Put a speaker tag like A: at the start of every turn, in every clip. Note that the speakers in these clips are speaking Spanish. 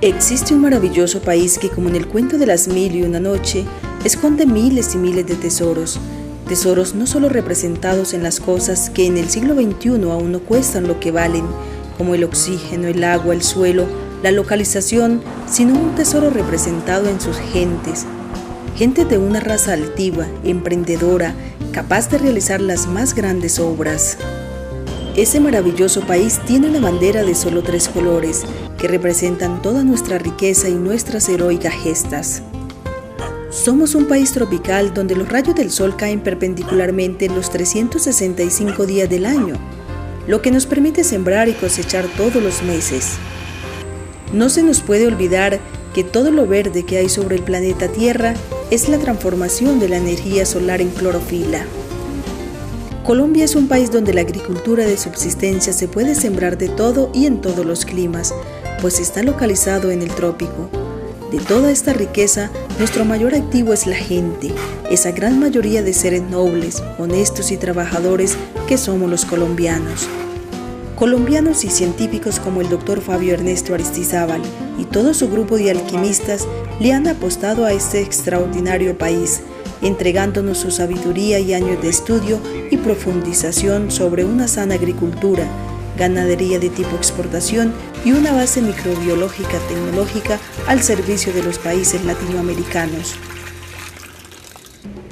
A: Existe un maravilloso país que, como en el cuento de las mil y una noche, esconde miles y miles de tesoros. Tesoros no solo representados en las cosas que en el siglo XXI aún no cuestan lo que valen, como el oxígeno, el agua, el suelo, la localización, sino un tesoro representado en sus gentes. Gentes de una raza altiva, emprendedora, capaz de realizar las más grandes obras. Ese maravilloso país tiene una bandera de solo 3 colores, que representan toda nuestra riqueza y nuestras heroicas gestas. Somos un país tropical donde los rayos del sol caen perpendicularmente en los 365 días del año, lo que nos permite sembrar y cosechar todos los meses. No se nos puede olvidar que todo lo verde que hay sobre el planeta Tierra es la transformación de la energía solar en clorofila. Colombia es un país donde la agricultura de subsistencia se puede sembrar de todo y en todos los climas, pues está localizado en el trópico. De toda esta riqueza, nuestro mayor activo es la gente, esa gran mayoría de seres nobles, honestos y trabajadores que somos los colombianos. Colombianos y científicos como el Dr. Fabio Ernesto Aristizábal y todo su grupo de alquimistas le han apostado a este extraordinario país, entregándonos su sabiduría y años de estudio y profundización sobre una sana agricultura, ganadería de tipo exportación y una base microbiológica tecnológica al servicio de los países latinoamericanos.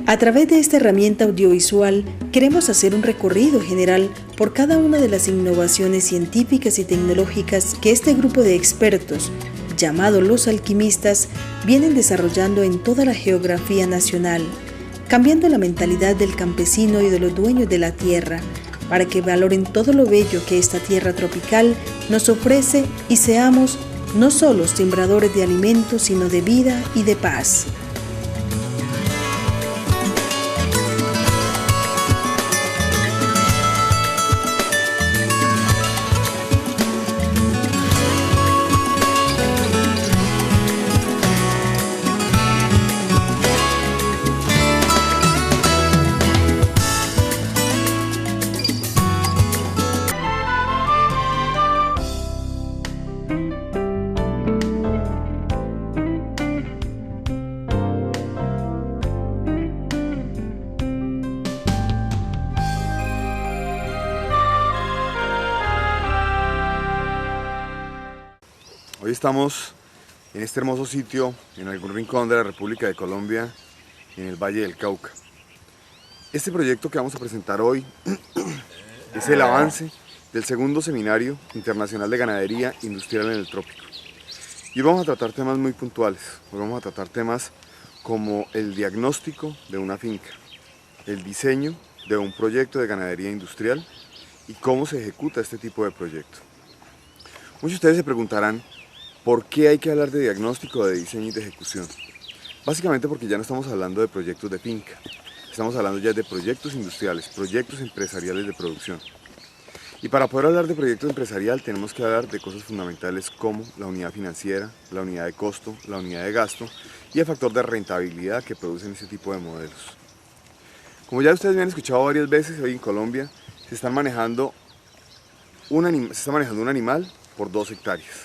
A: A través de esta herramienta audiovisual, queremos hacer un recorrido general por cada una de las innovaciones científicas y tecnológicas que este grupo de expertos, llamado los alquimistas, vienen desarrollando en toda la geografía nacional, cambiando la mentalidad del campesino y de los dueños de la tierra, para que valoren todo lo bello que esta tierra tropical nos ofrece y seamos no solo sembradores de alimentos, sino de vida y de paz.
B: Hoy estamos en este hermoso sitio, en algún rincón de la República de Colombia, en el Valle del Cauca. Este proyecto que vamos a presentar hoy es el avance del segundo Seminario Internacional de Ganadería Industrial en el Trópico. Y vamos a tratar temas muy puntuales. Hoy vamos a tratar temas como el diagnóstico de una finca, el diseño de un proyecto de ganadería industrial y cómo se ejecuta este tipo de proyecto. Muchos de ustedes se preguntarán, ¿por qué hay que hablar de diagnóstico, de diseño y de ejecución? Básicamente porque ya no estamos hablando de proyectos de finca, estamos hablando ya de proyectos industriales, proyectos empresariales de producción. Y para poder hablar de proyecto empresarial tenemos que hablar de cosas fundamentales como la unidad financiera, la unidad de costo, la unidad de gasto y el factor de rentabilidad que producen ese tipo de modelos. Como ya ustedes me han escuchado varias veces, hoy en Colombia se está manejando un animal por 2 hectáreas,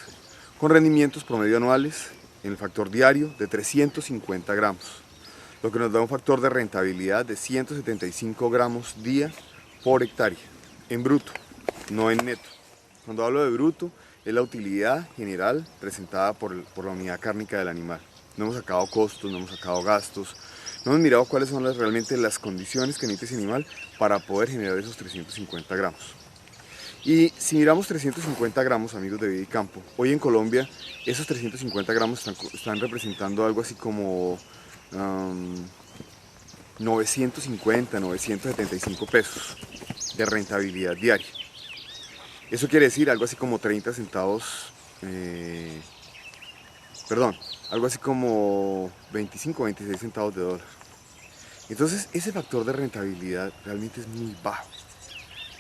B: con rendimientos promedio anuales en el factor diario de 350 gramos, lo que nos da un factor de rentabilidad de 175 gramos día por hectárea, en bruto, no en neto. Cuando hablo de bruto, es la utilidad general presentada por la unidad cárnica del animal. No hemos sacado costos, no hemos sacado gastos, no hemos mirado cuáles son realmente las condiciones que necesita ese animal para poder generar esos 350 gramos. Y si miramos 350 gramos, amigos de Vida y Campo, hoy en Colombia esos 350 gramos están representando algo así como 950, 975 pesos de rentabilidad diaria. Eso quiere decir algo así como 30 centavos, algo así como 25, 26 centavos de dólar. Entonces ese factor de rentabilidad realmente es muy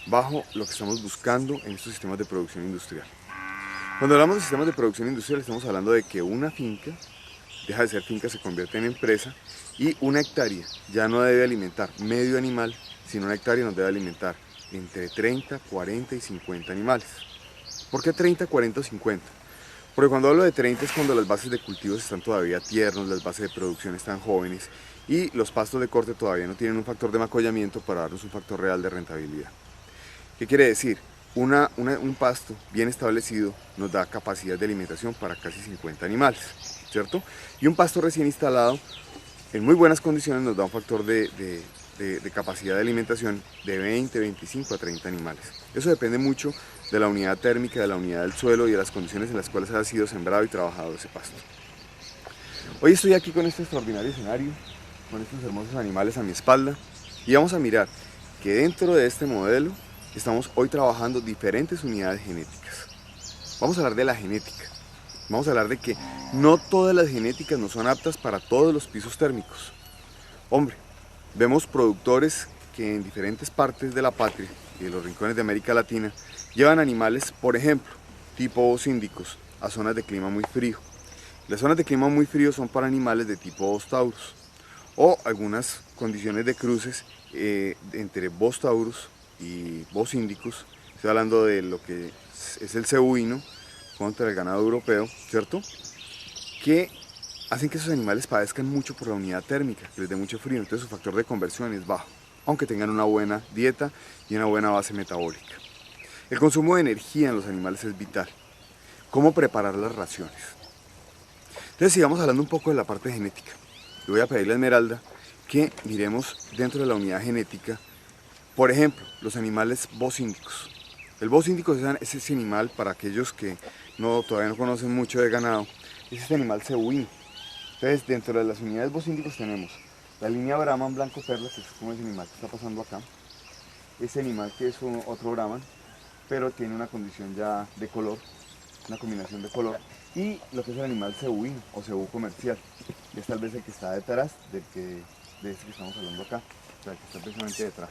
B: bajo lo que estamos buscando en estos sistemas de producción industrial. Cuando hablamos de sistemas de producción industrial estamos hablando de que una finca deja de ser finca, se convierte en empresa y una hectárea ya no debe alimentar medio animal, sino una hectárea nos debe alimentar entre 30, 40 y 50 animales. ¿Por qué 30, 40 o 50? Porque cuando hablo de 30 es cuando las bases de cultivos están todavía tiernos, las bases de producción están jóvenes y los pastos de corte todavía no tienen un factor de macollamiento para darnos un factor real de rentabilidad. ¿Qué quiere decir? Un pasto bien establecido nos da capacidad de alimentación para casi 50 animales, ¿cierto? Y un pasto recién instalado en muy buenas condiciones nos da un factor de capacidad de alimentación de 20, 25 a 30 animales. Eso depende mucho de la unidad térmica, de la unidad del suelo y de las condiciones en las cuales ha sido sembrado y trabajado ese pasto. Hoy estoy aquí con este extraordinario escenario, con estos hermosos animales a mi espalda y vamos a mirar que dentro de este modelo estamos hoy trabajando diferentes unidades genéticas. Vamos a hablar de la genética. Vamos a hablar de que no todas las genéticas no son aptas para todos los pisos térmicos. Hombre, vemos productores que en diferentes partes de la patria y de los rincones de América Latina llevan animales, por ejemplo, tipo bosíndicos, a zonas de clima muy frío. Las zonas de clima muy frío son para animales de tipo Bos taurus o algunas condiciones de cruces entre Bos taurus y bosíndicos. Estoy hablando de lo que es el cebuino contra el ganado europeo, ¿cierto? Que hacen que esos animales padezcan mucho por la unidad térmica, que les dé mucho frío, entonces su factor de conversión es bajo, aunque tengan una buena dieta y una buena base metabólica. El consumo de energía en los animales es vital. ¿Cómo preparar las raciones? Entonces sigamos hablando un poco de la parte genética. Le voy a pedirle a Esmeralda que miremos dentro de la unidad genética, por ejemplo, los animales bosíndicos. El bosíndico es ese animal, para aquellos que todavía no conocen mucho de ganado, es este animal cebuino. Entonces, dentro de las unidades bosíndicos tenemos la línea Brahman blanco perla, que es como ese animal que está pasando acá. Ese animal que es otro Brahman, pero tiene una condición ya de color, una combinación de color. Y lo que es el animal cebuino o cebú comercial, que es tal vez el que está detrás de este que estamos hablando acá, o sea, que está precisamente detrás.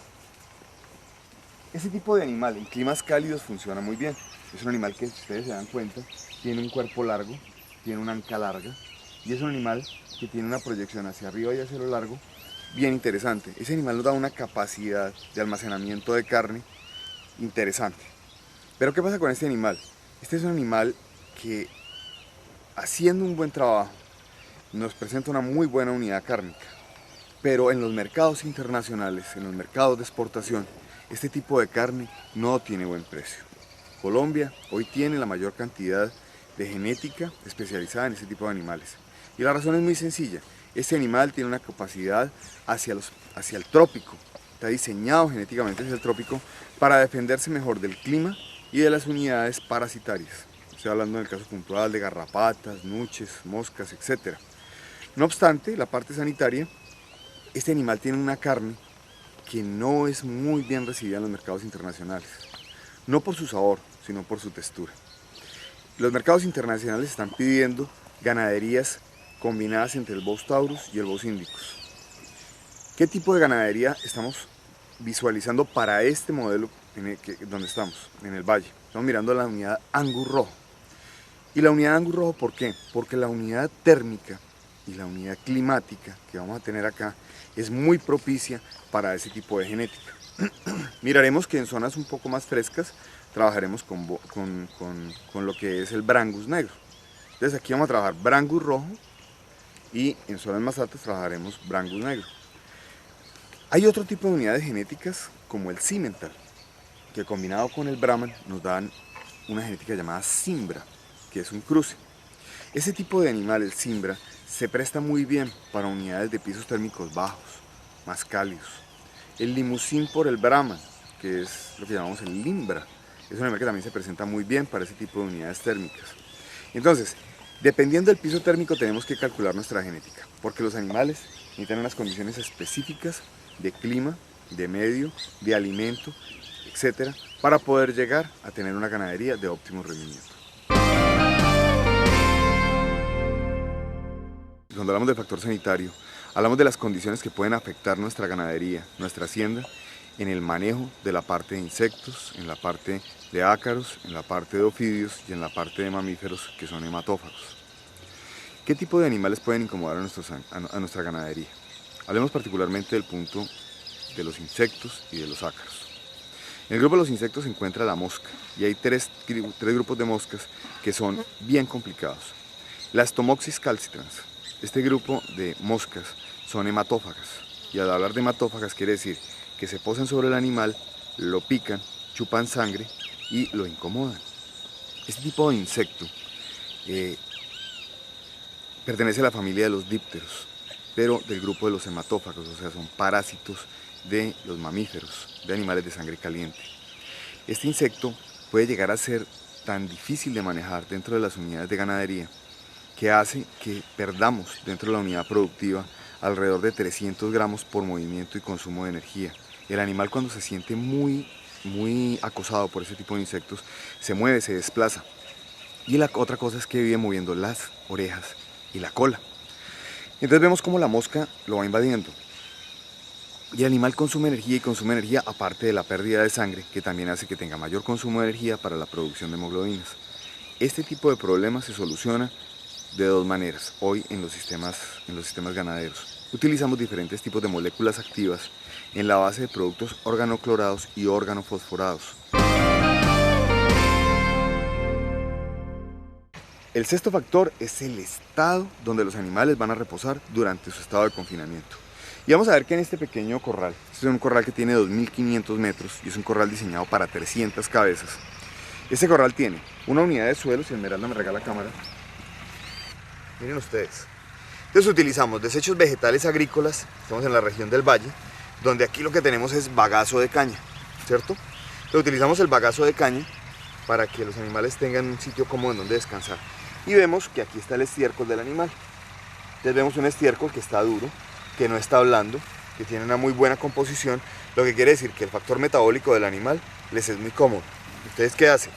B: Ese tipo de animal en climas cálidos funciona muy bien. Es un animal que, si ustedes se dan cuenta, tiene un cuerpo largo, tiene una anca larga y es un animal que tiene una proyección hacia arriba y hacia lo largo bien interesante. Ese animal nos da una capacidad de almacenamiento de carne interesante. Pero ¿qué pasa con este animal? Este es un animal que, haciendo un buen trabajo, nos presenta una muy buena unidad cárnica. Pero en los mercados internacionales, en los mercados de exportación, este tipo de carne no tiene buen precio. Colombia hoy tiene la mayor cantidad de genética especializada en este tipo de animales. Y la razón es muy sencilla. Este animal tiene una capacidad hacia el trópico. Está diseñado genéticamente hacia el trópico para defenderse mejor del clima y de las unidades parasitarias. Estoy hablando en el caso puntual de garrapatas, nuches, moscas, etc. No obstante, la parte sanitaria, este animal tiene una carne que no es muy bien recibida en los mercados internacionales. No por su sabor, sino por su textura. Los mercados internacionales están pidiendo ganaderías combinadas entre el Bos taurus y el bosíndicus. ¿Qué tipo de ganadería estamos visualizando para este modelo donde estamos, en el valle? Estamos mirando la unidad Angus rojo. Y la unidad Angus rojo, ¿por qué? Porque la unidad térmica y la unidad climática que vamos a tener acá es muy propicia para ese tipo de genética. Miraremos que en zonas un poco más frescas trabajaremos con lo que es el Brangus negro. Entonces aquí vamos a trabajar Brangus rojo y en zonas más altas trabajaremos Brangus negro. Hay otro tipo de unidades genéticas como el Simmental, que combinado con el Brahman nos dan una genética llamada Cimbra, que es un cruce. Ese tipo de animal, el Cimbra, se presta muy bien para unidades de pisos térmicos bajos, más cálidos. El Limousin por el Brahman, que es lo que llamamos el Limbra, es un animal que también se presenta muy bien para ese tipo de unidades térmicas. Entonces, dependiendo del piso térmico tenemos que calcular nuestra genética, porque los animales necesitan unas condiciones específicas de clima, de medio, de alimento, etc., para poder llegar a tener una ganadería de óptimo rendimiento. Cuando hablamos del factor sanitario, hablamos de las condiciones que pueden afectar nuestra ganadería, nuestra hacienda, en el manejo de la parte de insectos, en la parte de ácaros, en la parte de ofidios y en la parte de mamíferos que son hematófagos. ¿Qué tipo de animales pueden incomodar a nuestra ganadería? Hablemos particularmente del punto de los insectos y de los ácaros. En el grupo de los insectos se encuentra la mosca y hay tres grupos de moscas que son bien complicados. Las Tomoxis calcitrans, este grupo de moscas son hematófagas y al hablar de hematófagas quiere decir que se posan sobre el animal, lo pican, chupan sangre y lo incomodan. Este tipo de insecto pertenece a la familia de los dípteros, pero del grupo de los hematófagos, o sea, son parásitos de los mamíferos, de animales de sangre caliente. Este insecto puede llegar a ser tan difícil de manejar dentro de las unidades de ganadería que hace que perdamos dentro de la unidad productiva alrededor de 300 gramos por movimiento y consumo de energía. El animal, cuando se siente muy acosado por ese tipo de insectos, se mueve, se desplaza. Y la otra cosa es que vive moviendo las orejas y la cola. Entonces vemos cómo la mosca lo va invadiendo. Y el animal consume energía aparte de la pérdida de sangre, que también hace que tenga mayor consumo de energía para la producción de hemoglobinas. Este tipo de problemas se soluciona de dos maneras hoy en los sistemas ganaderos. Utilizamos diferentes tipos de moléculas activas en la base de productos organoclorados y organofosforados. El sexto factor es el estado donde los animales van a reposar durante su estado de confinamiento. Y vamos a ver que en este pequeño corral, este es un corral que tiene 2.500 metros y es un corral diseñado para 300 cabezas. Este corral tiene una unidad de suelo, si Esmeralda me regala la cámara. Miren ustedes. Entonces utilizamos desechos vegetales agrícolas, estamos en la región del valle, donde aquí lo que tenemos es bagazo de caña, ¿cierto? Entonces utilizamos el bagazo de caña para que los animales tengan un sitio cómodo en donde descansar. Y vemos que aquí está el estiércol del animal. Entonces vemos un estiércol que está duro, que no está blando, que tiene una muy buena composición, lo que quiere decir que el factor metabólico del animal les es muy cómodo. Entonces, ¿qué hace?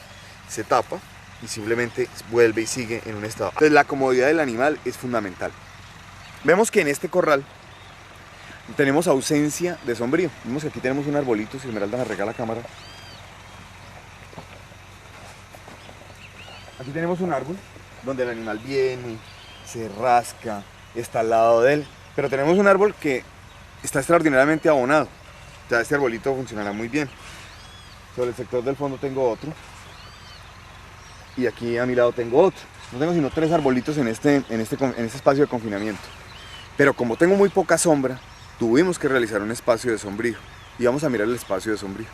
B: Se tapa y simplemente vuelve y sigue en un estado. Entonces la comodidad del animal es fundamental. Vemos que en este corral tenemos ausencia de sombrío. Vemos que aquí tenemos un arbolito, si Esmeralda me regala la cámara. Aquí tenemos un árbol donde el animal viene, se rasca, está al lado de él. Pero tenemos un árbol que está extraordinariamente abonado. Ya este arbolito funcionará muy bien. Sobre el sector del fondo tengo otro. Y aquí a mi lado tengo otro. No tengo sino 3 arbolitos en este espacio de confinamiento. Pero como tengo muy poca sombra, tuvimos que realizar un espacio de sombrío. Y vamos a mirar el espacio de sombrío.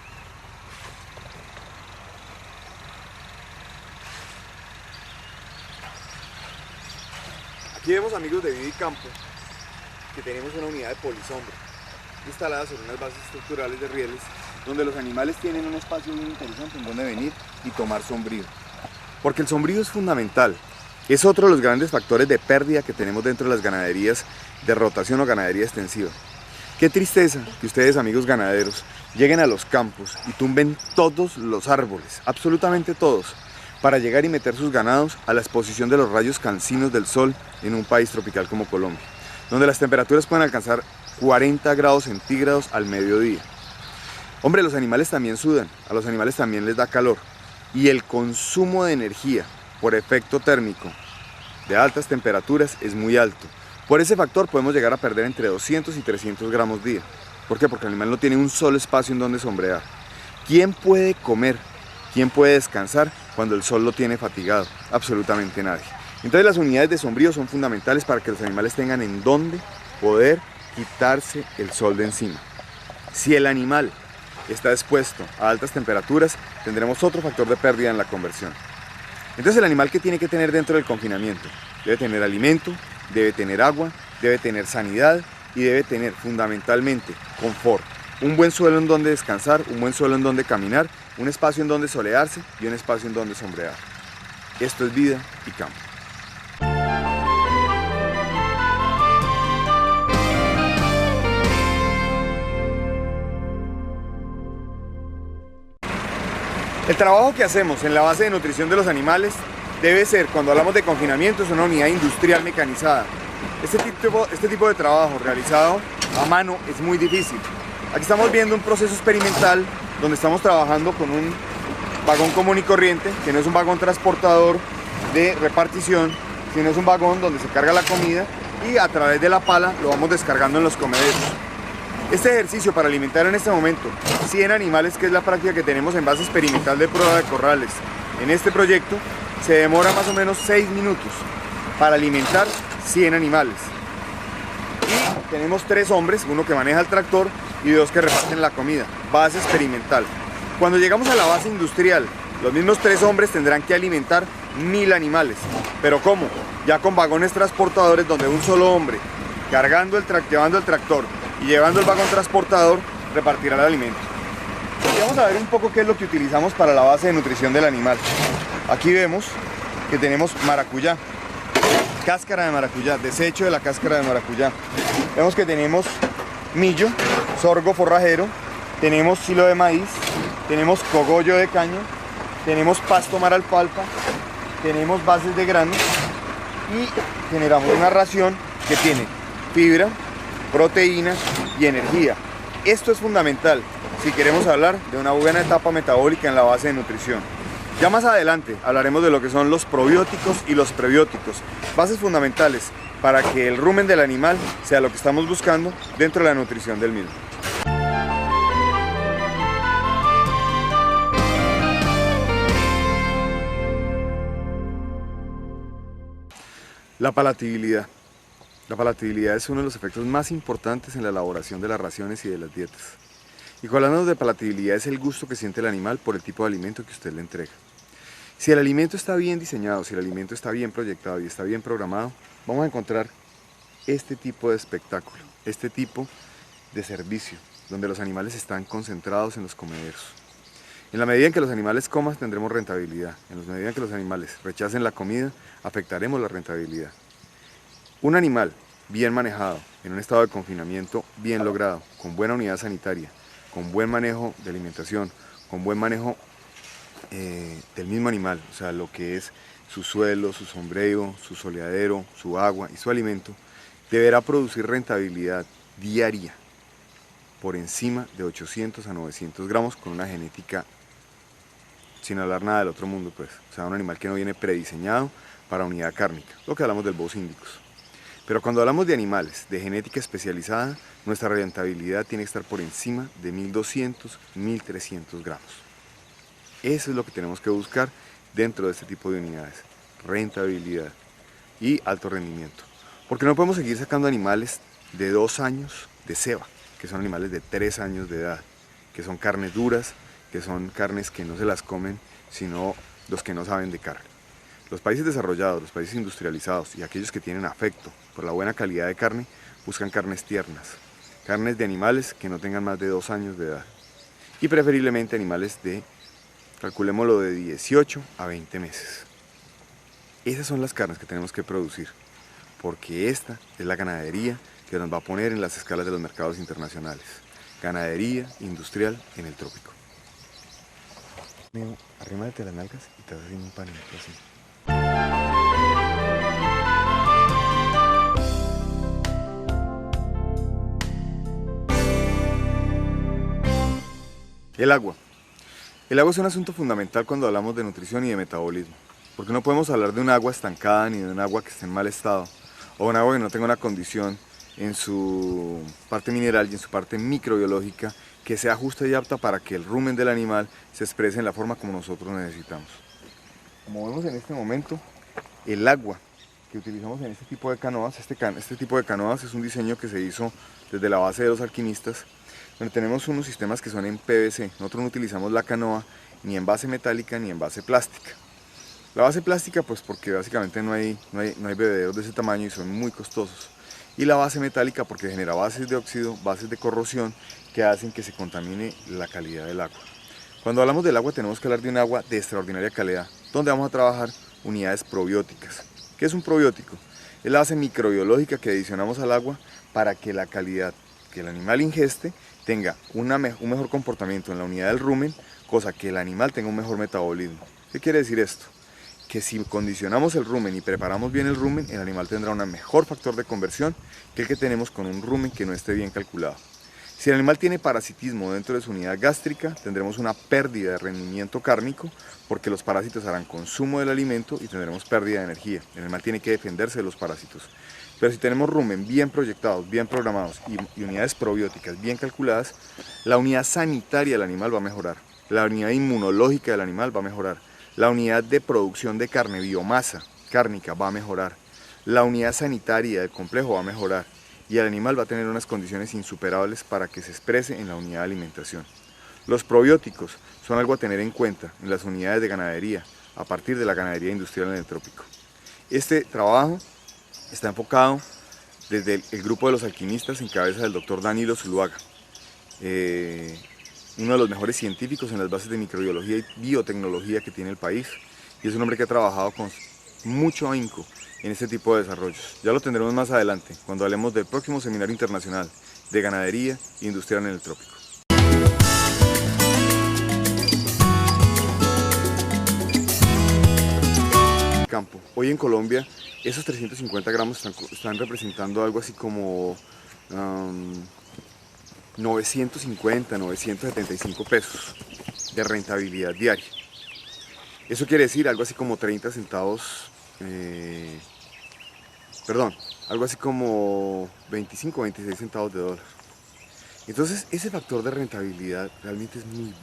B: Aquí vemos, amigos de Vida y Campo, que tenemos una unidad de polisombra instalada sobre unas bases estructurales de rieles donde los animales tienen un espacio bien interesante en donde venir y tomar sombrío. Porque el sombrío es fundamental. Es otro de los grandes factores de pérdida que tenemos dentro de las ganaderías de rotación o ganadería extensiva. Qué tristeza que ustedes, amigos ganaderos, lleguen a los campos y tumben todos los árboles, absolutamente todos, para llegar y meter sus ganados a la exposición de los rayos cansinos del sol en un país tropical como Colombia, donde las temperaturas pueden alcanzar 40 grados centígrados al mediodía. Hombre, los animales también sudan, a los animales también les da calor, y el consumo de energía por efecto térmico de altas temperaturas es muy alto. Por ese factor podemos llegar a perder entre 200 y 300 gramos día. ¿Por qué? Porque el animal no tiene un solo espacio en donde sombrear. ¿Quién puede comer? ¿Quién puede descansar cuando el sol lo tiene fatigado? Absolutamente nadie. Entonces las unidades de sombrío son fundamentales para que los animales tengan en dónde poder quitarse el sol de encima. Si el animal está expuesto a altas temperaturas, tendremos otro factor de pérdida en la conversión. Entonces el animal, ¿qué tiene que tener dentro del confinamiento? Debe tener alimento, debe tener agua, debe tener sanidad y debe tener fundamentalmente confort. Un buen suelo en donde descansar, un buen suelo en donde caminar, un espacio en donde solearse y un espacio en donde sombrear. Esto es Vida y Campo. El trabajo que hacemos en la base de nutrición de los animales debe ser, cuando hablamos de confinamiento, es una unidad industrial mecanizada. Este tipo de trabajo realizado a mano es muy difícil. Aquí estamos viendo un proceso experimental donde estamos trabajando con un vagón común y corriente, que no es un vagón transportador de repartición, sino es un vagón donde se carga la comida y a través de la pala lo vamos descargando en los comederos. Este ejercicio para alimentar en este momento 100 animales, que es la práctica que tenemos en base experimental de prueba de corrales en este proyecto, se demora más o menos 6 minutos para alimentar 100 animales. Y tenemos 3 hombres, uno que maneja el tractor y 2 que reparten la comida. Base experimental. Cuando llegamos a la base industrial, los mismos 3 hombres tendrán que alimentar 1000 animales. ¿Pero cómo? Ya con vagones transportadores donde un solo hombre, llevando el tractor y llevando el vagón transportador, repartirá el alimento. Y vamos a ver un poco qué es lo que utilizamos para la base de nutrición del animal. Aquí vemos que tenemos maracuyá, cáscara de maracuyá, desecho de la cáscara de maracuyá. Vemos que tenemos millo, sorgo forrajero, tenemos silo de maíz, tenemos cogollo de caña, tenemos pasto mar alfalfa, tenemos bases de grano y generamos una ración que tiene fibra, proteína y energía. Esto es fundamental si queremos hablar de una buena etapa metabólica en la base de nutrición. Ya más adelante hablaremos de lo que son los probióticos y los prebióticos, bases fundamentales para que el rumen del animal sea lo que estamos buscando dentro de la nutrición del mismo. La palatabilidad. La palatabilidad es uno de los efectos más importantes en la elaboración de las raciones y de las dietas. Y cuando hablamos de palatabilidad es el gusto que siente el animal por el tipo de alimento que usted le entrega. Si el alimento está bien diseñado, si el alimento está bien proyectado y está bien programado, vamos a encontrar este tipo de espectáculo, este tipo de servicio, donde los animales están concentrados en los comederos. En la medida en que los animales coman tendremos rentabilidad, en la medida en que los animales rechacen la comida, afectaremos la rentabilidad. Un animal bien manejado, en un estado de confinamiento bien logrado, con buena unidad sanitaria, con buen manejo de alimentación, con buen manejo del mismo animal, o sea, lo que es su suelo, su sombrero, su soleadero, su agua y su alimento, deberá producir rentabilidad diaria por encima de 800 a 900 gramos con una genética, sin hablar nada del otro mundo, pues, o sea, un animal que no viene prediseñado para unidad cárnica, lo que hablamos del Bos indicus. Pero cuando hablamos de animales de genética especializada, nuestra rentabilidad tiene que estar por encima de 1200, 1300 gramos. Eso es lo que tenemos que buscar dentro de este tipo de unidades, rentabilidad y alto rendimiento. Porque no podemos seguir sacando animales de 2 años de ceba, que son animales de 3 años de edad, que son carnes duras, que son carnes que no se las comen, sino los que no saben de carne. Los países desarrollados, los países industrializados y aquellos que tienen afecto por la buena calidad de carne, buscan carnes tiernas, carnes de animales que no tengan más de 2 años de edad y preferiblemente animales de, calculémoslo, de 18 a 20 meses. Esas son las carnes que tenemos que producir, porque esta es la ganadería que nos va a poner en las escalas de los mercados internacionales. Ganadería industrial en el trópico. Arrímate las nalgas y te vas haciendo un panito así. El agua. El agua es un asunto fundamental cuando hablamos de nutrición y de metabolismo, porque no podemos hablar de un agua estancada ni de un agua que esté en mal estado, o un agua que no tenga una condición en su parte mineral y en su parte microbiológica que sea justa y apta para que el rumen del animal se exprese en la forma como nosotros necesitamos. Como vemos en este momento, el agua que utilizamos en este tipo de canoas, este tipo de canoas es un diseño que se hizo desde la base de los alquimistas, donde tenemos unos sistemas que son en PVC. Nosotros no utilizamos la canoa ni en base metálica ni en base plástica. La base plástica pues porque básicamente no hay bebederos de ese tamaño y son muy costosos. Y la base metálica porque genera bases de óxido, bases de corrosión que hacen que se contamine la calidad del agua. Cuando hablamos del agua tenemos que hablar de un agua de extraordinaria calidad, donde vamos a trabajar unidades probióticas. ¿Qué es un probiótico? Es la base microbiológica que adicionamos al agua para que la calidad que el animal ingeste tenga un mejor comportamiento en la unidad del rumen, cosa que el animal tenga un mejor metabolismo. ¿Qué quiere decir esto? Que si condicionamos el rumen y preparamos bien el rumen, el animal tendrá un mejor factor de conversión que el que tenemos con un rumen que no esté bien calculado. Si el animal tiene parasitismo dentro de su unidad gástrica, tendremos una pérdida de rendimiento cárnico porque los parásitos harán consumo del alimento y tendremos pérdida de energía. El animal tiene que defenderse de los parásitos. Pero si tenemos rumen bien proyectados, bien programados y unidades probióticas bien calculadas, la unidad sanitaria del animal va a mejorar, la unidad inmunológica del animal va a mejorar, la unidad de producción de carne, biomasa cárnica va a mejorar, la unidad sanitaria del complejo va a mejorar y el animal va a tener unas condiciones insuperables para que se exprese en la unidad de alimentación. Los probióticos son algo a tener en cuenta en las unidades de ganadería a partir de la ganadería industrial en el trópico. Este trabajo está enfocado desde el grupo de los alquimistas en cabeza del doctor Danilo Zuluaga, uno de los mejores científicos en las bases de microbiología y biotecnología que tiene el país, y es un hombre que ha trabajado con mucho ahínco en este tipo de desarrollos. Ya lo tendremos más adelante, cuando hablemos del próximo seminario internacional de ganadería industrial en el trópico. Campo. Hoy en Colombia esos 350 gramos están representando algo así como 950, 975 pesos de rentabilidad diaria. Eso quiere decir algo así como 30 centavos, algo así como 25, 26 centavos de dólar. Entonces ese factor de rentabilidad realmente es muy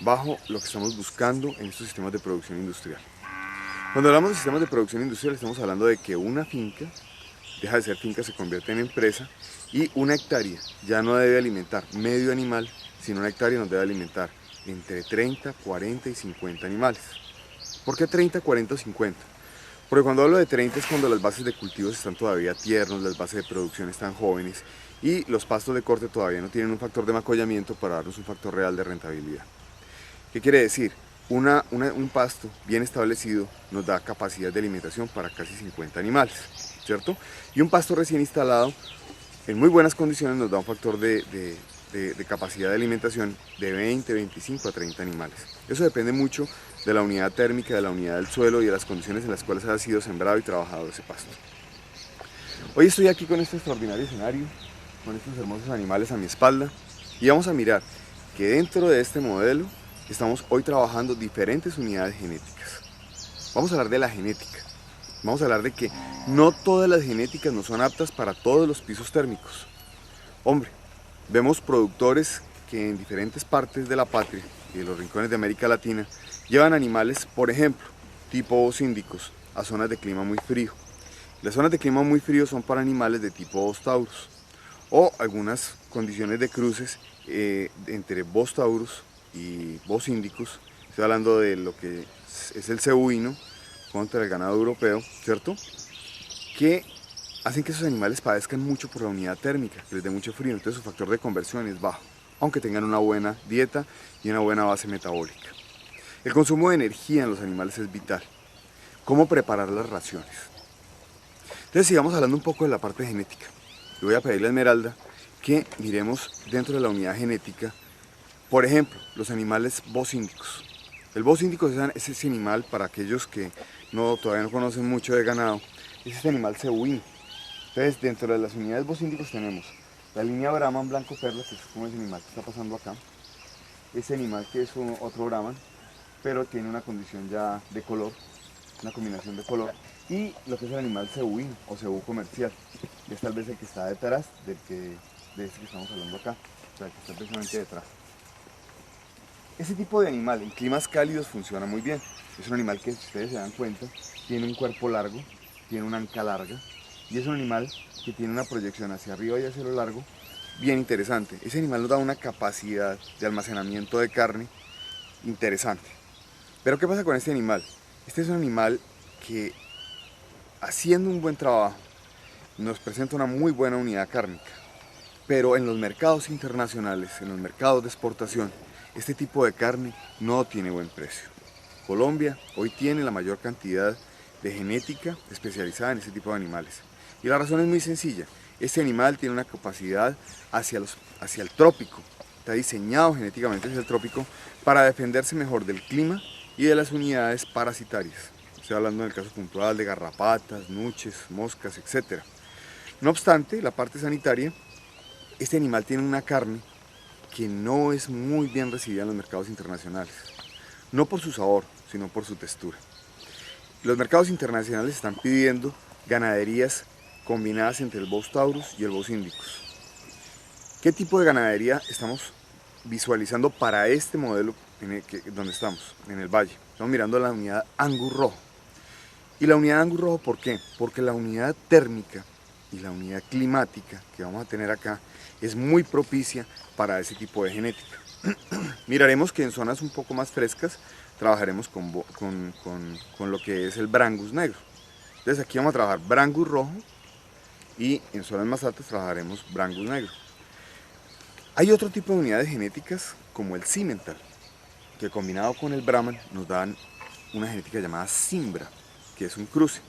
B: bajo lo que estamos buscando en estos sistemas de producción industrial. Cuando hablamos de sistemas de producción industrial estamos hablando de que una finca deja de ser finca, se convierte en empresa, y una hectárea ya no debe alimentar medio animal, sino una hectárea nos debe alimentar entre 30, 40 y 50 animales. ¿Por qué 30, 40 o 50? Porque cuando hablo de 30 es cuando las bases de cultivos están todavía tiernos, las bases de producción están jóvenes y los pastos de corte todavía no tienen un factor de macollamiento para darnos un factor real de rentabilidad. ¿Qué quiere decir? Un pasto bien establecido nos da capacidad de alimentación para casi 50 animales, ¿cierto? Y un pasto recién instalado en muy buenas condiciones nos da un factor de capacidad de alimentación de 20, 25 a 30 animales. Eso depende mucho de la unidad térmica, de la unidad del suelo y de las condiciones en las cuales ha sido sembrado y trabajado ese pasto. Hoy estoy aquí con este extraordinario escenario, con estos hermosos animales a mi espalda, y vamos a mirar que dentro de este modelo estamos hoy trabajando diferentes unidades genéticas. Vamos a hablar de la genética. Vamos a hablar de que no todas las genéticas no son aptas para todos los pisos térmicos. Hombre, vemos productores que en diferentes partes de la patria y de los rincones de América Latina llevan animales, por ejemplo, tipo bocíndicos, a zonas de clima muy frío. Las zonas de clima muy frío son para animales de tipo Bos taurus o algunas condiciones de cruces entre Bos taurus y bocíndicos. Estoy hablando de lo que es el cebuino contra el ganado europeo, ¿cierto? Que hacen que esos animales padezcan mucho por la unidad térmica, que les dé mucho frío, entonces su factor de conversión es bajo, aunque tengan una buena dieta y una buena base metabólica. El consumo de energía en los animales es vital. ¿Cómo preparar las raciones? Entonces sigamos hablando un poco de la parte genética. Le voy a pedirle a Esmeralda que miremos dentro de la unidad genética, por ejemplo, los animales bocíndicos. El bocíndico es ese animal, para aquellos que todavía no conocen mucho de ganado, es ese animal cebuino. Entonces, dentro de las unidades bocíndicos tenemos la línea Brahman blanco perla, que es como ese animal que está pasando acá. Ese animal que es otro Brahman, pero tiene una condición ya de color, una combinación de color. Y lo que es el animal cebuino o cebú comercial, que es tal vez el que está detrás de este que estamos hablando acá, o sea, que está precisamente detrás. Ese tipo de animal en climas cálidos funciona muy bien. Es un animal que, si ustedes se dan cuenta, tiene un cuerpo largo, tiene una anca larga, y es un animal que tiene una proyección hacia arriba y hacia lo largo bien interesante. Ese animal nos da una capacidad de almacenamiento de carne interesante. Pero ¿qué pasa con este animal? Este es un animal que, haciendo un buen trabajo, nos presenta una muy buena unidad cárnica. Pero en los mercados internacionales, en los mercados de exportación, este tipo de carne no tiene buen precio. Colombia hoy tiene la mayor cantidad de genética especializada en este tipo de animales. Y la razón es muy sencilla. Este animal tiene una capacidad hacia el trópico. Está diseñado genéticamente hacia el trópico para defenderse mejor del clima y de las unidades parasitarias. Estoy hablando en el caso puntual de garrapatas, nuches, moscas, etc. No obstante, la parte sanitaria, este animal tiene una carne que no es muy bien recibida en los mercados internacionales, no por su sabor, sino por su textura. Los mercados internacionales están pidiendo ganaderías combinadas entre el Bos taurus y el Bos indicus. ¿Qué tipo de ganadería estamos visualizando para este modelo donde estamos, en el valle? Estamos mirando la unidad Angus rojo. Y la unidad Angus rojo, ¿por qué? Porque la unidad térmica y la unidad climática que vamos a tener acá es muy propicia para ese tipo de genética. Miraremos que en zonas un poco más frescas trabajaremos con lo que es el Brangus negro. Entonces aquí vamos a trabajar Brangus rojo y en zonas más altas trabajaremos Brangus negro. Hay otro tipo de unidades genéticas como el Simmental, que combinado con el Brahman nos dan una genética llamada Cimbra, que es un cruce.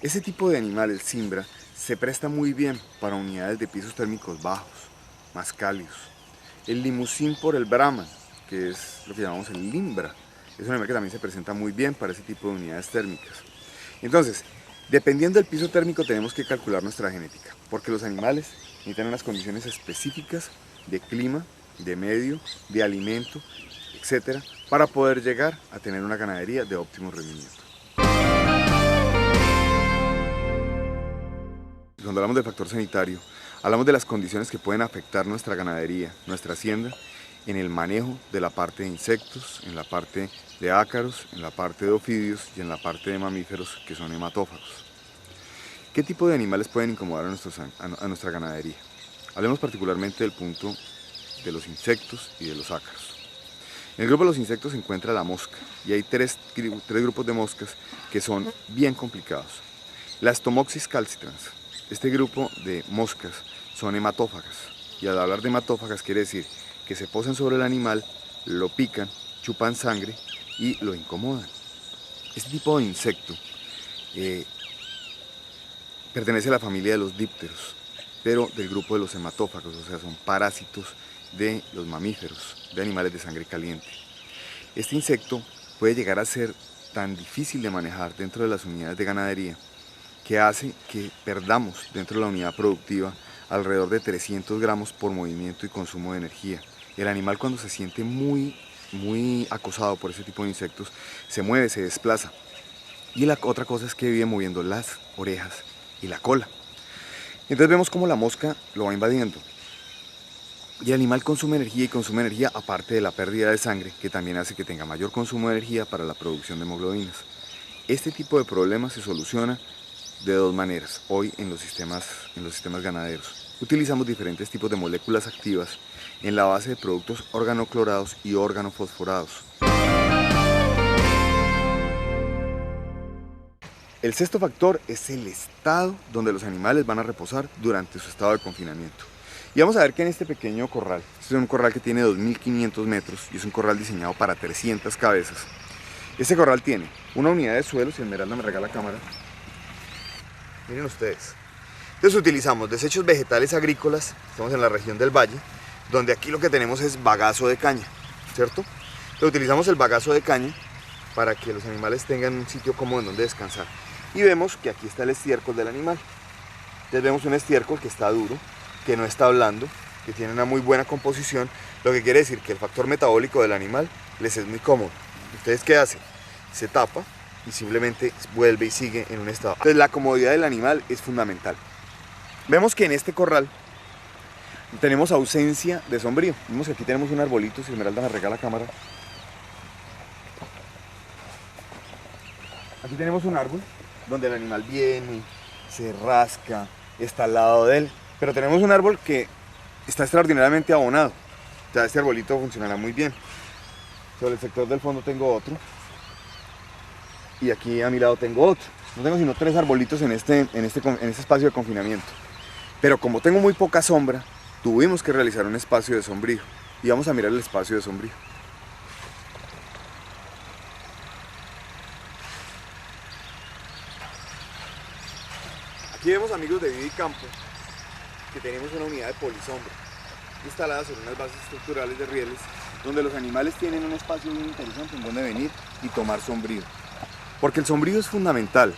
B: Ese tipo de animal, el Cimbra, se presta muy bien para unidades de pisos térmicos bajos, más cálidos. El Limousin por el Brahman, que es lo que llamamos el Limbra, es un animal que también se presenta muy bien para ese tipo de unidades térmicas. Entonces, dependiendo del piso térmico tenemos que calcular nuestra genética, porque los animales necesitan unas condiciones específicas de clima, de medio, de alimento, etcétera, para poder llegar a tener una ganadería de óptimo rendimiento. Cuando hablamos del factor sanitario, hablamos de las condiciones que pueden afectar nuestra ganadería, nuestra hacienda, en el manejo de la parte de insectos, en la parte de ácaros, en la parte de ofidios y en la parte de mamíferos que son hematófagos. ¿Qué tipo de animales pueden incomodar a nuestra ganadería? Hablemos particularmente del punto de los insectos y de los ácaros. En el grupo de los insectos se encuentra la mosca y hay tres grupos de moscas que son bien complicados. La Stomoxys calcitrans. Este grupo de moscas son hematófagas y al hablar de hematófagas quiere decir que se posan sobre el animal, lo pican, chupan sangre y lo incomodan. Este tipo de insecto pertenece a la familia de los dípteros, pero del grupo de los hematófagos, o sea, son parásitos de los mamíferos, de animales de sangre caliente. Este insecto puede llegar a ser tan difícil de manejar dentro de las unidades de ganadería que hace que perdamos dentro de la unidad productiva alrededor de 300 gramos por movimiento y consumo de energía. El animal cuando se siente muy acosado por ese tipo de insectos se mueve, se desplaza. Y la otra cosa es que vive moviendo las orejas y la cola. Entonces vemos cómo la mosca lo va invadiendo. Y el animal consume energía aparte de la pérdida de sangre, que también hace que tenga mayor consumo de energía para la producción de hemoglobinas. Este tipo de problemas se soluciona de dos maneras hoy en los sistemas ganaderos. Utilizamos diferentes tipos de moléculas activas en la base de productos organoclorados y organofosforados. El sexto factor es el estado donde los animales van a reposar durante su estado de confinamiento. Y vamos a ver que en este pequeño corral, este es un corral que tiene 2.500 metros y es un corral diseñado para 300 cabezas. Este corral tiene una unidad de suelo, si Esmeralda me regala la cámara. Miren ustedes. Entonces utilizamos desechos vegetales agrícolas, estamos en la región del valle, donde aquí lo que tenemos es bagazo de caña, ¿cierto? Entonces utilizamos el bagazo de caña para que los animales tengan un sitio cómodo en donde descansar. Y vemos que aquí está el estiércol del animal. Entonces vemos un estiércol que está duro, que no está blando, que tiene una muy buena composición, lo que quiere decir que el factor metabólico del animal les es muy cómodo. ¿Ustedes qué hacen? Se tapa y simplemente vuelve y sigue en un estado. Entonces la comodidad del animal es fundamental. Vemos que en este corral tenemos ausencia de sombrío. Vemos que aquí tenemos un arbolito, si Esmeralda me regala la cámara. Aquí tenemos un árbol donde el animal viene, se rasca, está al lado de él. Pero tenemos un árbol que está extraordinariamente abonado. Ya este arbolito funcionará muy bien. Sobre el sector del fondo tengo otro. Y aquí a mi lado tengo otro. No tengo sino 3 arbolitos en este espacio de confinamiento. Pero como tengo muy poca sombra, tuvimos que realizar un espacio de sombrío. Y vamos a mirar el espacio de sombrío. Aquí vemos, amigos de Vida y Campo, que tenemos una unidad de polisombra instalada sobre unas bases estructurales de rieles donde los animales tienen un espacio bien interesante en donde venir y tomar sombrío. Porque el sombrío es fundamental.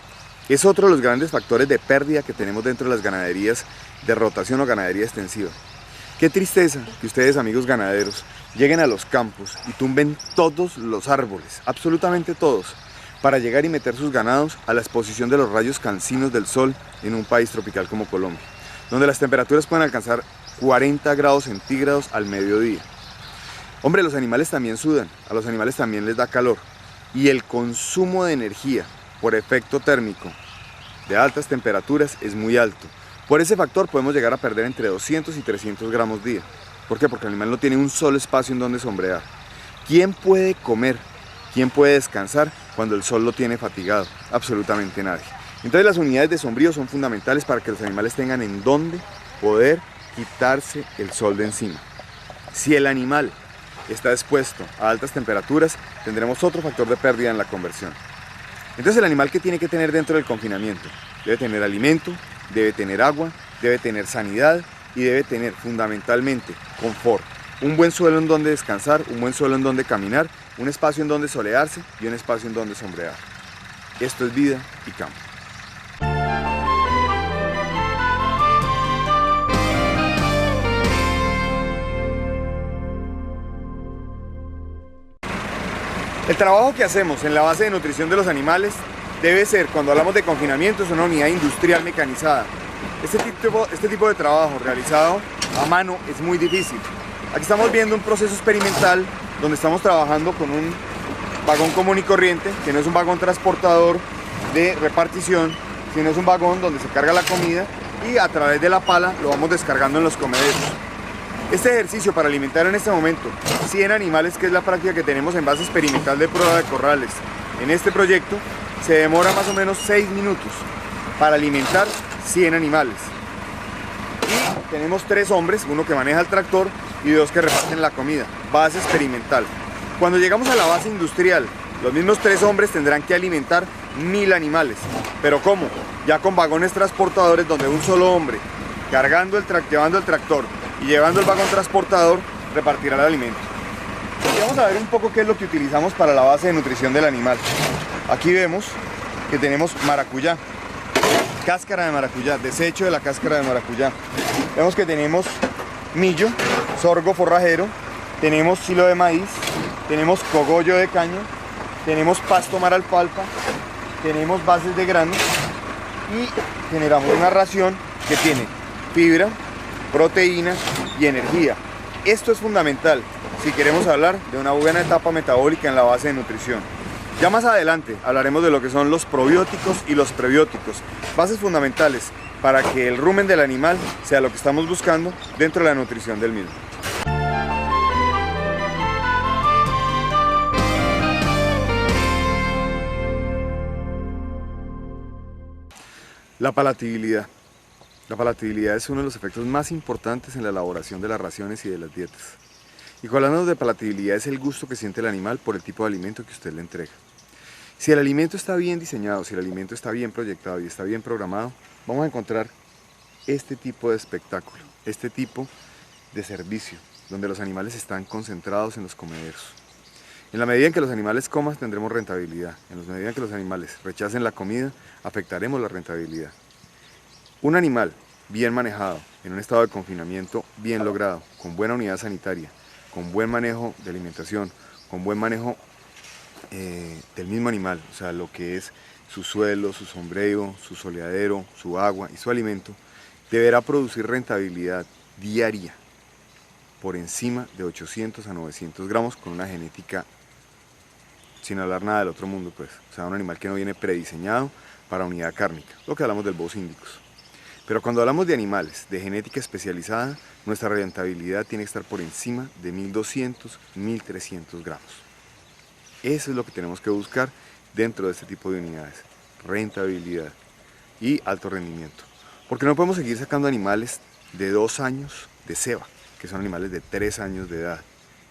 B: Es otro de los grandes factores de pérdida que tenemos dentro de las ganaderías de rotación o ganadería extensiva. Qué tristeza que ustedes, amigos ganaderos, lleguen a los campos y tumben todos los árboles, absolutamente todos, para llegar y meter sus ganados a la exposición de los rayos cansinos del sol en un país tropical como Colombia, donde las temperaturas pueden alcanzar 40 grados centígrados al mediodía. Hombre, los animales también sudan, a los animales también les da calor, y el consumo de energía por efecto térmico de altas temperaturas es muy alto. Por ese factor podemos llegar a perder entre 200 y 300 gramos día. ¿Por qué? Porque el animal no tiene un solo espacio en donde sombrear. ¿Quién puede comer? ¿Quién puede descansar cuando el sol lo tiene fatigado? Absolutamente nadie. Entonces las unidades de sombrío son fundamentales para que los animales tengan en dónde poder quitarse el sol de encima. Si el animal está expuesto a altas temperaturas, tendremos otro factor de pérdida en la conversión. Entonces el animal, ¿qué tiene que tener dentro del confinamiento? Debe tener alimento, debe tener agua, debe tener sanidad y debe tener fundamentalmente confort. Un buen suelo en donde descansar, un buen suelo en donde caminar, un espacio en donde solearse y un espacio en donde sombrear. Esto es vida y campo. El trabajo que hacemos en la base de nutrición de los animales debe ser, cuando hablamos de confinamiento, es una unidad industrial mecanizada. Este tipo de trabajo realizado a mano es muy difícil. Aquí estamos viendo un proceso experimental donde estamos trabajando con un vagón común y corriente, que no es un vagón transportador de repartición, sino es un vagón donde se carga la comida y a través de la pala lo vamos descargando en los comederos. Este ejercicio para alimentar en este momento 100 animales, que es la práctica que tenemos en base experimental de prueba de corrales en este proyecto, se demora más o menos 6 minutos para alimentar 100 animales. Y tenemos 3 hombres, uno que maneja el tractor y 2 que reparten la comida. Base experimental. Cuando llegamos a la base industrial, los mismos 3 hombres tendrán que alimentar 1000 animales. ¿Pero cómo? Ya con vagones transportadores donde un solo hombre, llevando el tractor y llevando el vagón transportador, repartirá el alimento. Y vamos a ver un poco qué es lo que utilizamos para la base de nutrición del animal. Aquí vemos que tenemos maracuyá, cáscara de maracuyá, desecho de la cáscara de maracuyá. Vemos que tenemos millo, sorgo forrajero, tenemos silo de maíz, tenemos cogollo de caña, tenemos pasto mar alfalfa, tenemos bases de grano y generamos una ración que tiene fibra, proteína y energía. Esto es fundamental si queremos hablar de una buena etapa metabólica en la base de nutrición. Ya más adelante hablaremos de lo que son los probióticos y los prebióticos, bases fundamentales para que el rumen del animal sea lo que estamos buscando dentro de la nutrición del mismo. La palatabilidad. La palatabilidad es uno de los efectos más importantes en la elaboración de las raciones y de las dietas. Y cuando hablamos de palatabilidad es el gusto que siente el animal por el tipo de alimento que usted le entrega. Si el alimento está bien diseñado, si el alimento está bien proyectado y está bien programado, vamos a encontrar este tipo de espectáculo, este tipo de servicio, donde los animales están concentrados en los comederos. En la medida en que los animales coman, tendremos rentabilidad. En la medida en que los animales rechacen la comida, afectaremos la rentabilidad. Un animal bien manejado, en un estado de confinamiento bien logrado, con buena unidad sanitaria, con buen manejo de alimentación, con buen manejo del mismo animal, o sea, lo que es su suelo, su sombrero, su soleadero, su agua y su alimento, deberá producir rentabilidad diaria por encima de 800 a 900 gramos con una genética sin hablar nada del otro mundo, pues. O sea, un animal que no viene prediseñado para unidad cárnica, lo que hablamos del Bos indicus. Pero cuando hablamos de animales de genética especializada, nuestra rentabilidad tiene que estar por encima de 1200, 1300 gramos. Eso es lo que tenemos que buscar dentro de este tipo de unidades, rentabilidad y alto rendimiento. Porque no podemos seguir sacando animales de 2 años de ceba, que son animales de 3 años de edad,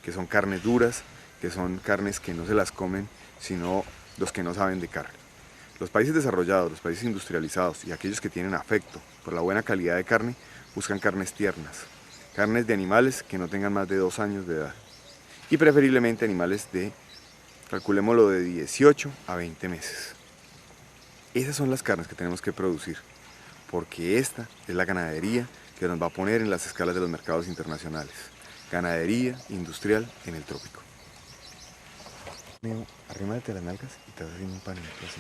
B: que son carnes duras, que son carnes que no se las comen, sino los que no saben de carne. Los países desarrollados, los países industrializados y aquellos que tienen afecto por la buena calidad de carne, buscan carnes tiernas, carnes de animales que no tengan más de 2 años de edad y preferiblemente animales de, calculémoslo, de 18 a 20 meses. Esas son las carnes que tenemos que producir, porque esta es la ganadería que nos va a poner en las escalas de los mercados internacionales. Ganadería industrial en el trópico. Neo, arrímate las nalgas y te vas haciendo un panito así.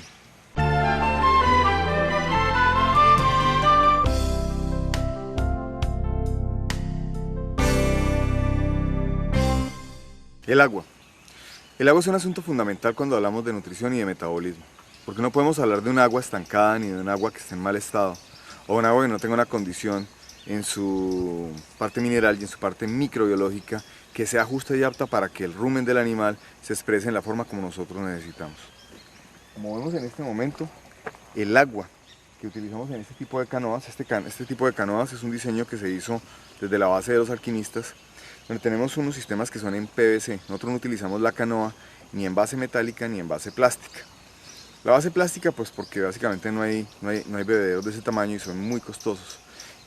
B: El agua. El agua es un asunto fundamental cuando hablamos de nutrición y de metabolismo, porque no podemos hablar de un agua estancada ni de un agua que esté en mal estado, o un agua que no tenga una condición en su parte mineral y en su parte microbiológica que sea justa y apta para que el rumen del animal se exprese en la forma como nosotros necesitamos. Como vemos en este momento, el agua que utilizamos en este tipo de canoas, este tipo de canoas es un diseño que se hizo desde la base de los alquimistas, donde tenemos unos sistemas que son en PVC. Nosotros no utilizamos la canoa ni en base metálica ni en base plástica. La base plástica pues porque básicamente no hay bebederos de ese tamaño y son muy costosos.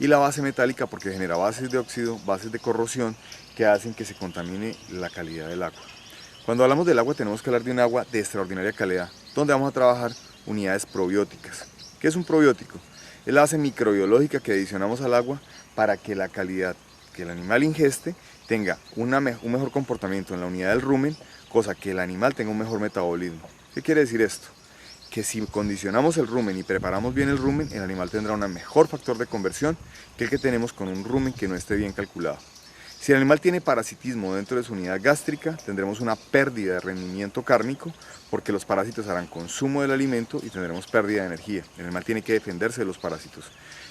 B: Y la base metálica porque genera bases de óxido, bases de corrosión que hacen que se contamine la calidad del agua. Cuando hablamos del agua tenemos que hablar de un agua de extraordinaria calidad, donde vamos a trabajar unidades probióticas. ¿Qué es un probiótico? Es la base microbiológica que adicionamos al agua para que la calidad que el animal ingeste tenga un mejor comportamiento en la unidad del rumen, cosa que el animal tenga un mejor metabolismo. ¿Qué quiere decir esto? Que si condicionamos el rumen y preparamos bien el rumen, el animal tendrá un mejor factor de conversión que el que tenemos con un rumen que no esté bien calculado. Si el animal tiene parasitismo dentro de su unidad gástrica, tendremos una pérdida de rendimiento cárnico porque los parásitos harán consumo del alimento y tendremos pérdida de energía. El animal tiene que defenderse de los parásitos.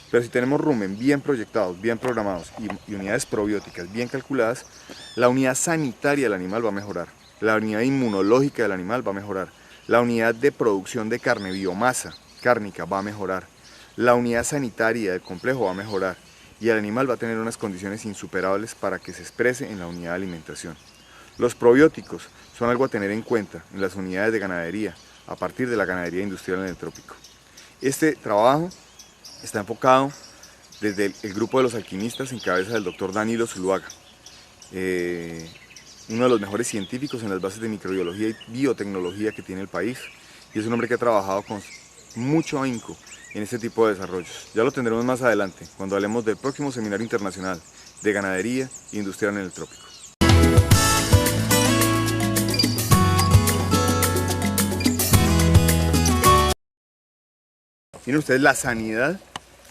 B: Pero si tenemos rumen bien proyectados, bien programados y unidades probióticas bien calculadas, la unidad sanitaria del animal va a mejorar, la unidad inmunológica del animal va a mejorar, la unidad de producción de carne, biomasa cárnica va a mejorar, la unidad sanitaria del complejo va a mejorar y el animal va a tener unas condiciones insuperables para que se exprese en la unidad de alimentación. Los probióticos son algo a tener en cuenta en las unidades de ganadería, a partir de la ganadería industrial en el trópico. Este trabajo está enfocado desde el grupo de los alquimistas en cabeza del doctor Danilo Zuluaga, uno de los mejores científicos en las bases de microbiología y biotecnología que tiene el país, y es un hombre que ha trabajado con mucho ahínco en este tipo de desarrollos. Ya lo tendremos más adelante, cuando hablemos del próximo seminario internacional de ganadería industrial en el trópico. Miren ustedes la sanidad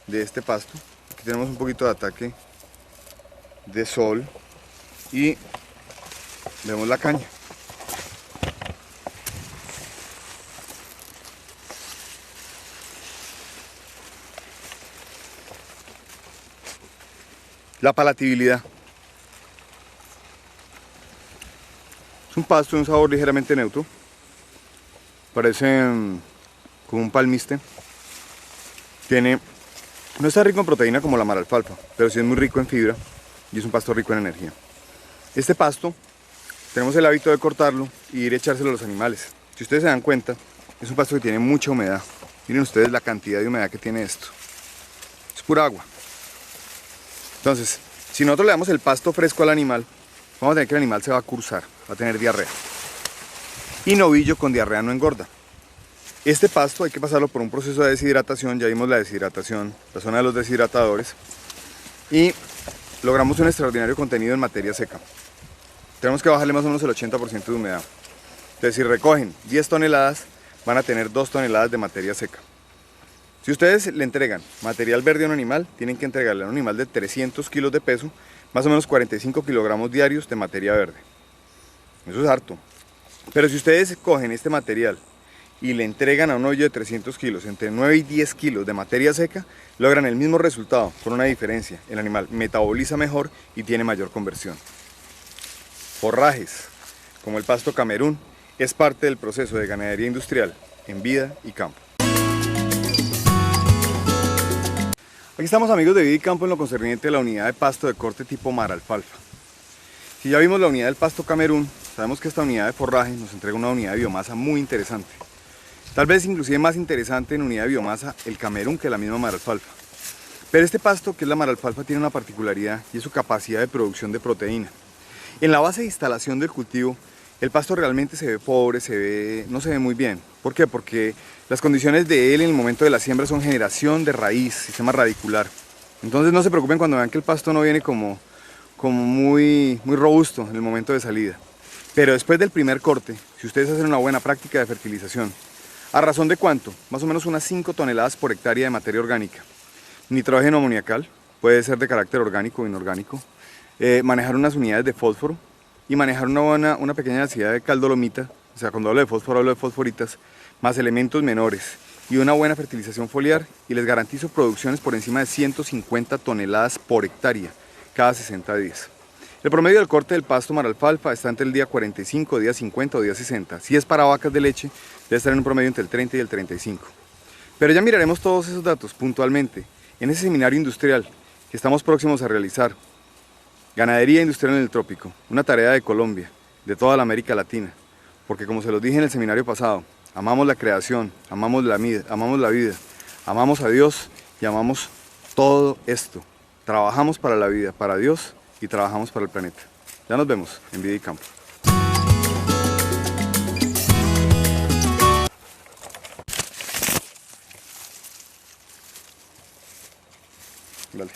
B: de este pasto. Aquí tenemos un poquito de ataque de sol y vemos la caña. La palatabilidad. Es un pasto de un sabor ligeramente neutro. Parece como un palmiste. No está rico en proteína como la maralfalfa, pero sí es muy rico en fibra y es un pasto rico en energía. Este pasto tenemos el hábito de cortarlo y ir a echárselo a los animales. Si ustedes se dan cuenta, es un pasto que tiene mucha humedad. Miren ustedes la cantidad de humedad que tiene esto. Es pura agua. Entonces, si nosotros le damos el pasto fresco al animal, vamos a tener que el animal se va a cursar, va a tener diarrea. Y novillo con diarrea no engorda. Este pasto hay que pasarlo por un proceso de deshidratación, ya vimos la deshidratación, la zona de los deshidratadores, y logramos un extraordinario contenido en materia seca. Tenemos que bajarle más o menos el 80% de humedad. Entonces si recogen 10 toneladas, van a tener 2 toneladas de materia seca. Si ustedes le entregan material verde a un animal, tienen que entregarle a un animal de 300 kilos de peso, más o menos 45 kilogramos diarios de materia verde. Eso es harto. Pero si ustedes cogen este material y le entregan a un novillo de 300 kilos, entre 9 y 10 kilos de materia seca, logran el mismo resultado, con una diferencia. El animal metaboliza mejor y tiene mayor conversión. Forrajes, como el pasto Camerún, es parte del proceso de ganadería industrial en vida y campo. Aquí estamos, amigos de Vida y Campo, en lo concerniente a la unidad de pasto de corte tipo maralfalfa. Si ya vimos la unidad del pasto Camerún, sabemos que esta unidad de forraje nos entrega una unidad de biomasa muy interesante. Tal vez inclusive más interesante en unidad de biomasa el Camerún que la misma maralfalfa. Pero este pasto, que es la maralfalfa, tiene una particularidad y es su capacidad de producción de proteína. En la base de instalación del cultivo, el pasto realmente se ve pobre, no se ve muy bien. ¿Por qué? Porque las condiciones de él en el momento de la siembra son generación de raíz, sistema radicular. Entonces no se preocupen cuando vean que el pasto no viene como muy robusto en el momento de salida. Pero después del primer corte, si ustedes hacen una buena práctica de fertilización. ¿A razón de cuánto? Más o menos unas 5 toneladas por hectárea de materia orgánica. Nitrógeno amoniacal, puede ser de carácter orgánico o inorgánico. Manejar unas unidades de fósforo y manejar una pequeña densidad de caldolomita, o sea, cuando hablo de fósforo hablo de fosforitas, más elementos menores y una buena fertilización foliar, y les garantizo producciones por encima de 150 toneladas por hectárea cada 60 días. El promedio del corte del pasto maralfalfa está entre el día 45, día 50 o día 60. Si es para vacas de leche, debe estar en un promedio entre el 30 y el 35. Pero ya miraremos todos esos datos puntualmente en ese seminario industrial que estamos próximos a realizar. Ganadería industrial en el trópico, una tarea de Colombia, de toda la América Latina, porque como se los dije en el seminario pasado, amamos la creación, amamos la vida, amamos a Dios y amamos todo esto. Trabajamos para la vida, para Dios y trabajamos para el planeta. Ya nos vemos en Vida y Campo. Dale.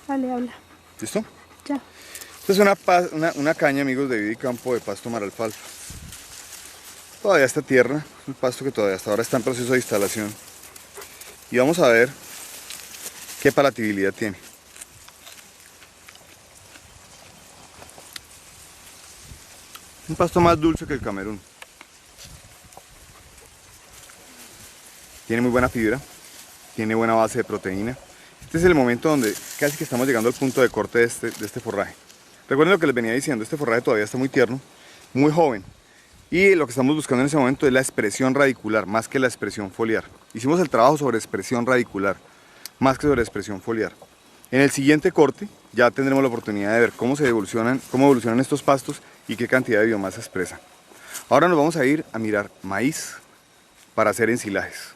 C: Dale, habla.
B: ¿Listo?
C: Ya.
B: Esta es una caña, amigos, de Vida y Campo de pasto maralfalfa. Todavía está tierra, un pasto que todavía hasta ahora está en proceso de instalación. Y vamos a ver qué palatabilidad tiene. Un pasto más dulce que el Camerún. Tiene muy buena fibra, tiene buena base de proteína. Este es el momento donde casi que estamos llegando al punto de corte de este forraje. Recuerden lo que les venía diciendo, este forraje todavía está muy tierno, muy joven. Y lo que estamos buscando en ese momento es la expresión radicular, más que la expresión foliar. Hicimos el trabajo sobre expresión radicular, más que sobre expresión foliar. En el siguiente corte ya tendremos la oportunidad de ver cómo evolucionan estos pastos y qué cantidad de biomasa expresan. Ahora nos vamos a ir a mirar maíz para hacer ensilajes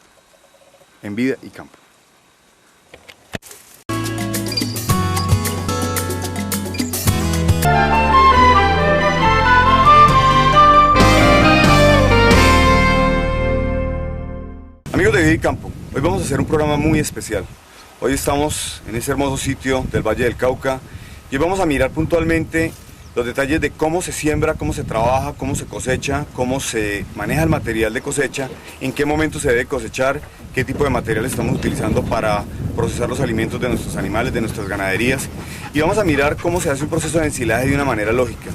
B: en Vida y Campo. Amigos de Vida y Campo, hoy vamos a hacer un programa muy especial. Hoy estamos en ese hermoso sitio del Valle del Cauca y hoy vamos a mirar puntualmente los detalles de cómo se siembra, cómo se trabaja, cómo se cosecha, cómo se maneja el material de cosecha, en qué momento se debe cosechar, qué tipo de material estamos utilizando para procesar los alimentos de nuestros animales, de nuestras ganaderías, y vamos a mirar cómo se hace un proceso de ensilaje de una manera lógica.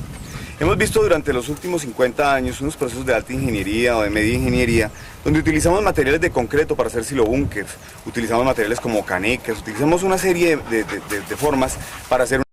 B: Hemos visto durante los últimos 50 años unos procesos de alta ingeniería o de media ingeniería donde utilizamos materiales de concreto para hacer silobúnkers, utilizamos materiales como canecas, utilizamos una serie de formas para hacer